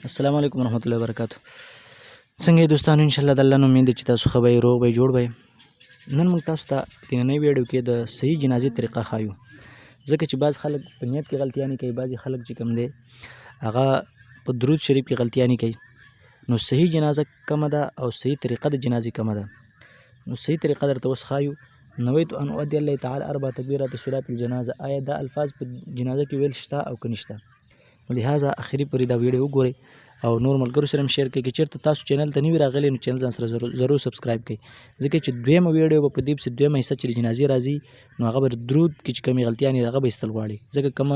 السلام علیکم ورحمۃ اللہ وبرکاتہ. څنګه یې دوستانو؟ انشاءالله د الله نه امید دی چې تاسو ښه به یې، روغ به یې، جوړ به یې. نن موږ تاسو ته په نننۍ ویډیو کې د صحیح جنازې طریقه ښایو، ځکه چې بعض خلک په نیت کې غلطیانې کوي، بعضې خلک چې کوم دی هغه په درود شریف کې غلطیانې کوي. نو صحیح جنازه کومه ده او صحیح طریقه د جنازې کومه ده؟ نو صحیح طریقه درته اوس ښایو. نویت ان اؤدي الله تعالی 4 تکبیرات صلات الجنازه. آیا دا الفاظ په جنازه کې ویل شته او که نشته؟ نو لہذا اخري پورې دا ویډیو وګورئ او نور ملګرو سره هم شیر کړئ. که چېرته تاسو چینل ته نوي راغلي نو چینل ځان سره ضرور سبسکرایب کړئ، ځکه چې دویمه ویډیو به په دې پسې دویمه حصه چې د جنازې راځي نو هغه به درود کې چې کومې غلطیانې دي هغه به ایستل غواړي، ځکه کومه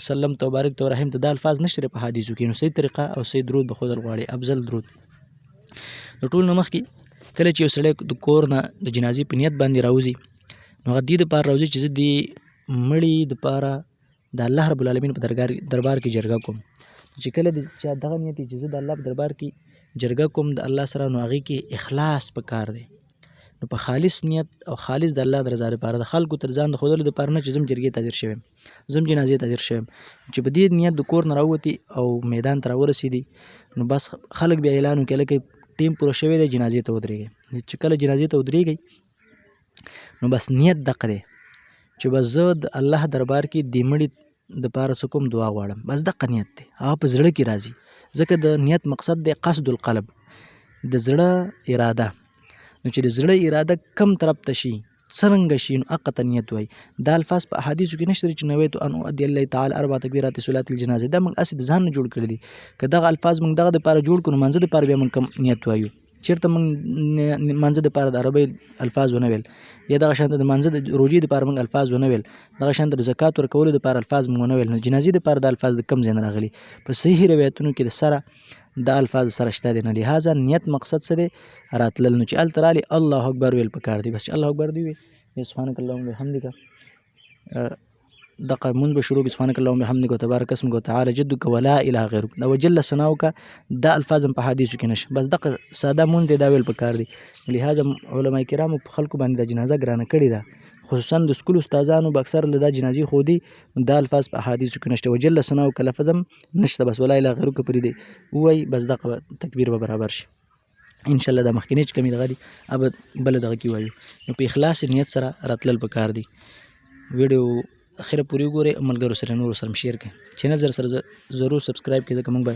سلم ته وبارک ته ورحیم ته دا الفاظ نشته په حدیثو کې. نو صحیح طریقه او صحیح درود به ښودل غواړي، افضل درود. د ټول نه مخکې کله چې یو سړی د کور نه د جنازې په نیت باندې راوځي نو هغه دې دپاره راوځي چې زه دې مړي دپاره د الله رب العالمین په دربار کې جرګه کوم. چې کله د چا دغه نیت چې زه د الله په دربار کې جرګه کوم د الله سره، نو هغې کې اخلاص پکار دی. نو په خالص نیت او خالص د الله د رضا لپاره، د خلکو تر ځان د ښودلو دپاره نه چې زه هم جرګې ته حاضر شوی یم، زه هم جنازې ته حاضر شوی یم. چې په دې نیت د کور نه راووتي او میدان ته راورسېدي نو بس خلک بیا اعلان وکړي لکه ټیم پوره شوی دی، جنازې ته ودرېږئ. چې کله جنازې ته ودرېږئ نو بس نیت دقه دی چې بس زه د الله دربار کې د مړي د پاره څه کوم دعا غواړم، بس دقه نیت دی، هغه په زړه کې راځي، ځکه د نیت مقصد دی قصد القلب، د زړه اراده. نو چې د زړه اراده کم طرف ته شي، څرنګه شي، نو هغه ته نیت وایي. دا الفاظ په احادیثو کې نشته چې نویت ان اؤدي الله تعالی 4 تکبیرات صلات الجنازه، دا موږ هسې د ځان نه جوړ کړي دي. که دغه الفاظ موږ دغه دپاره جوړ کړو نو مانځه دپاره بیا موږ کوم نیت وایو؟ چېرته موږ مانځه دپاره د عربۍ الفاظ ونه ویل، یا دغه شانته د مانځه د روژې دپاره موږ الفاظ ونه ویل، دغه شانته د زکات ورکولو دپاره الفاظ موږ ونه ویل. نو جنازې دپاره د الفاظ د کوم ځای نه راغلي؟ په صحیح روایتونو کې د سره د الفاظ سره شته دي. نو لہذا نیت مقصد څه دی؟ راتلل. نو چې هلته رالي الله اکبر ویل پکار دی. بس چې الله اکبر دی وي سبحانک اللهم وبحمدک، دغه مونځ به شروع کړي سبحانک اللهم وبحمدک وتبارک اسمک وتعالی جدک ولا اله غیرک، دا وجل ثناؤک، دا الفاظ هم په حدیثو کې نشته. بس دغه ساده مونځ دی، دا ویل پکار دی. لہذا علما کرامو په خلکو باندې د جنازه ګرانه کړې ده، خصوصا د سکول استادانو به اکثر له دا جنازې ښودي، دا الفاظ په حدیثو کې نشته. وجل ثناؤک لفظ هم نشته، بس ولا اله غیرک پرې دی ووایي، بس دغه تکبیر به برابر شي. انشاءالله دا مخکینی چې کومې دغه دي هغه بله دغه کې وایو. نو په اخلاص نیت سره راتلل پکار دي. ویډیو اخره پورې وګورئ، ملګرو سره نورو سره هم شیر کړئ، چینل سره ضرور سبسکرایب کړئ، ځکه موږ به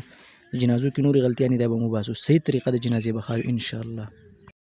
جنازو کې نورې غلطیانې دی به مو باسو. صحیح طریقه د جنازې به ښایو انشاءالله.